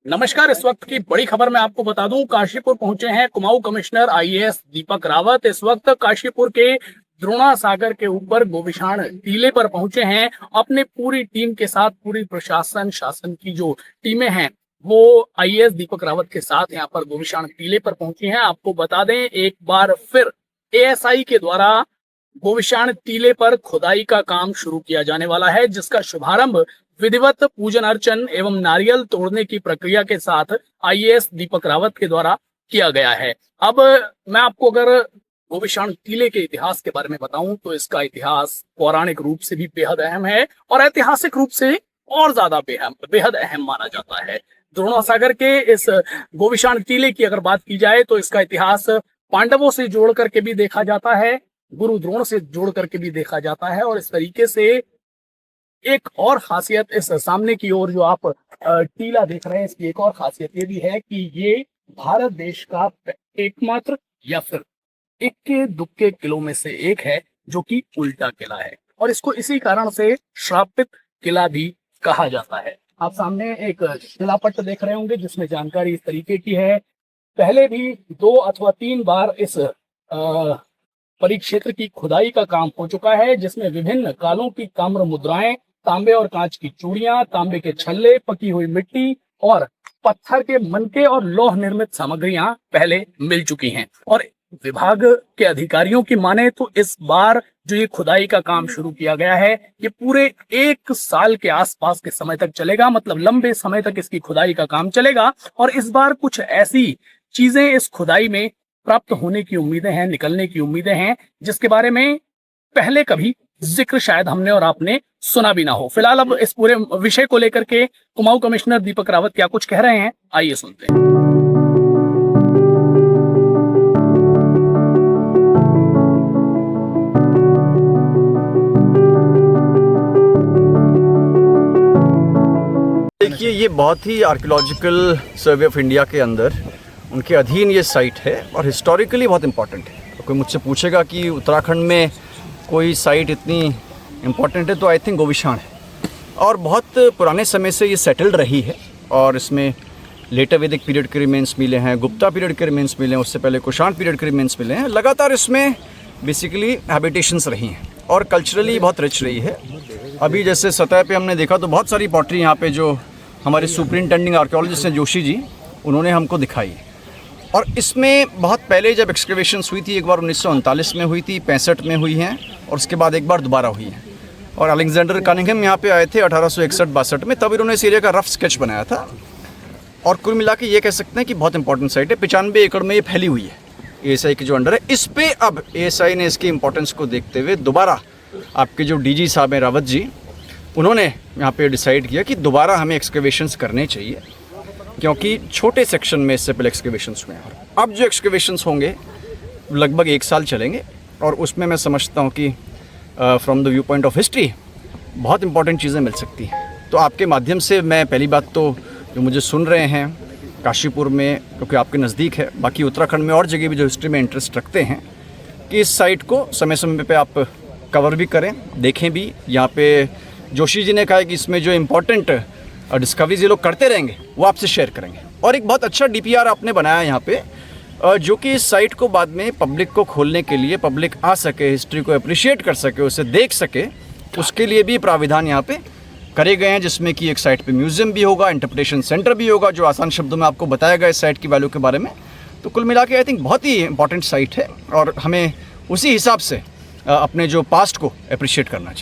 नमस्कार। इस वक्त की बड़ी खबर मैं आपको बता दूं, काशीपुर पहुंचे हैं कुमाऊं कमिश्नर आईएएस दीपक रावत। इस वक्त काशीपुर के द्रोणा सागर के ऊपर गोविशाण टीले पर पहुंचे हैं अपने पूरी टीम के साथ। पूरी प्रशासन शासन की जो टीमें हैं वो आईएएस दीपक रावत के साथ यहाँ पर गोविशाण टीले पर पहुंची हैं। आपको बता दें, एक बार फिर एएसआई के द्वारा गोविशाण टीले पर खुदाई का काम शुरू किया जाने वाला है, जिसका शुभारंभ विधिवत पूजन अर्चन एवं नारियल तोड़ने की प्रक्रिया के साथ आईएएस दीपक रावत के द्वारा किया गया है। अब मैं आपको अगर गोविशाण टीले के इतिहास के बारे में बताऊं तो इसका इतिहास पौराणिक रूप से भी बेहद अहम है और ऐतिहासिक रूप से और ज्यादा बेहद अहम माना जाता है। द्रोणा सागर के इस गोविशाण टीले की अगर बात की जाए तो इसका इतिहास पांडवों से जोड़ करके भी देखा जाता है, गुरु द्रोण से जोड़ करके भी देखा जाता है। और इस तरीके से एक और खासियत इस सामने की ओर जो आप टीला देख रहे हैं, इसकी एक और खासियत ये भी है कि ये भारत देश का एकमात्र या फिर इक्के दुक्के किलों में से एक है जो कि उल्टा किला है और इसको इसी कारण से श्रापित किला भी कहा जाता है। आप सामने एक शिलापट्ट देख रहे होंगे जिसमें जानकारी इस तरीके की है। पहले भी 2 अथवा 3 बार इस परिक्षेत्र की खुदाई का काम हो चुका है, जिसमें विभिन्न कालों की ताम्र मुद्राएं, तांबे और कांच की चूड़ियां, तांबे के छल्ले, पकी हुई मिट्टी और पत्थर के मनके और लौह निर्मित सामग्रियां पहले मिल चुकी हैं। और विभाग के अधिकारियों की माने तो इस बार जो ये खुदाई का काम शुरू किया गया है ये पूरे 1 साल के आसपास के समय तक चलेगा, मतलब लंबे समय तक इसकी खुदाई का काम चलेगा। और इस बार कुछ ऐसी चीजें इस खुदाई में प्राप्त होने की उम्मीदें हैं, निकलने की उम्मीदें हैं, जिसके बारे में पहले कभी जिक्र शायद हमने और आपने सुना भी ना हो। फिलहाल अब इस पूरे विषय को लेकर के कुमाऊं कमिश्नर दीपक रावत क्या कुछ कह रहे हैं, आइए सुनते हैं। देखिए, ये बहुत ही आर्कियोलॉजिकल सर्वे ऑफ इंडिया के अंदर उनके अधीन ये साइट है और हिस्टोरिकली बहुत इम्पॉर्टेंट है। तो कोई मुझसे पूछेगा कि उत्तराखंड में कोई साइट इतनी इम्पॉर्टेंट है तो आई थिंक गोविशाण है। और बहुत पुराने समय से ये सेटल्ड रही है और इसमें लेटर वैदिक पीरियड के रिमेन्स मिले हैं, गुप्ता पीरियड के रिमेन्स मिले हैं, उससे पहले कुषाण पीरियड के रिमेन्स मिले हैं। लगातार इसमें बेसिकली हैबिटेशंस रही हैं और कल्चरली बहुत रिच रही है। अभी जैसे सतह पे हमने देखा तो बहुत सारी पॉटरी यहाँ पे जो हमारे सुपरिंटेंडिंग आर्कियोलॉजिस्ट हैं जोशी जी, उन्होंने हमको दिखाई। और इसमें बहुत पहले जब एक्सकवेशंस हुई थी, एक बार 1939 में हुई थी, 65 में हुई हैं और उसके बाद एक बार दोबारा हुई हैं। और अलेक्जेंडर कनिंघम यहाँ पे आए थे 1861-62 में, तब इन्होंने इस एरिया का रफ स्केच बनाया था। और कुल मिला के ये कह सकते हैं कि बहुत इंपॉर्टेंट साइट है। 95 एकड़ में ये फैली हुई है एएसआई के जो अंडर है। इस पे अब एएसआई ने इसकी इंपॉर्टेंस को देखते हुए दोबारा आपके जो डीजी साहब हैं रावत जी, उन्होंने यहाँ पे डिसाइड किया कि दोबारा हमें एक्सकवेशंस करने चाहिए, क्योंकि छोटे सेक्शन में इससे पहले एक्सकवेशंस हुए हैं। अब जो एक्सकवेशंस होंगे लगभग 1 साल चलेंगे और उसमें मैं समझता हूँ कि from the view point of history बहुत इंपॉर्टेंट चीज़ें मिल सकती हैं। तो आपके माध्यम से मैं पहली बात तो जो मुझे सुन रहे हैं काशीपुर में, क्योंकि आपके नज़दीक है, बाकी उत्तराखंड में और जगह भी जो हिस्ट्री में इंटरेस्ट रखते हैं, कि इस साइट को समय समय पे आप कवर भी करें, देखें भी। यहाँ पे जोशी जी ने कहा है कि इसमें जो इम्पोर्टेंट डिस्कवरीज ये लोग करते रहेंगे वो आपसे शेयर करेंगे। और एक बहुत अच्छा डीपीआर आपने बनाया यहाँ पे, जो कि इस साइट को बाद में पब्लिक को खोलने के लिए, पब्लिक आ सके, हिस्ट्री को अप्रिशिएट कर सके, उसे देख सके, उसके लिए भी प्राविधान यहाँ पे करे गए हैं, जिसमें कि एक साइट पे म्यूजियम भी होगा, इंटरप्रिटेशन सेंटर भी होगा, जो आसान शब्दों में आपको बताया गया इस साइट की वैल्यू के बारे में। तो कुल मिला के आई थिंक बहुत ही इंपॉर्टेंट साइट है और हमें उसी हिसाब से अपने जो पास्ट को अप्रिशिएट करना चाहिए।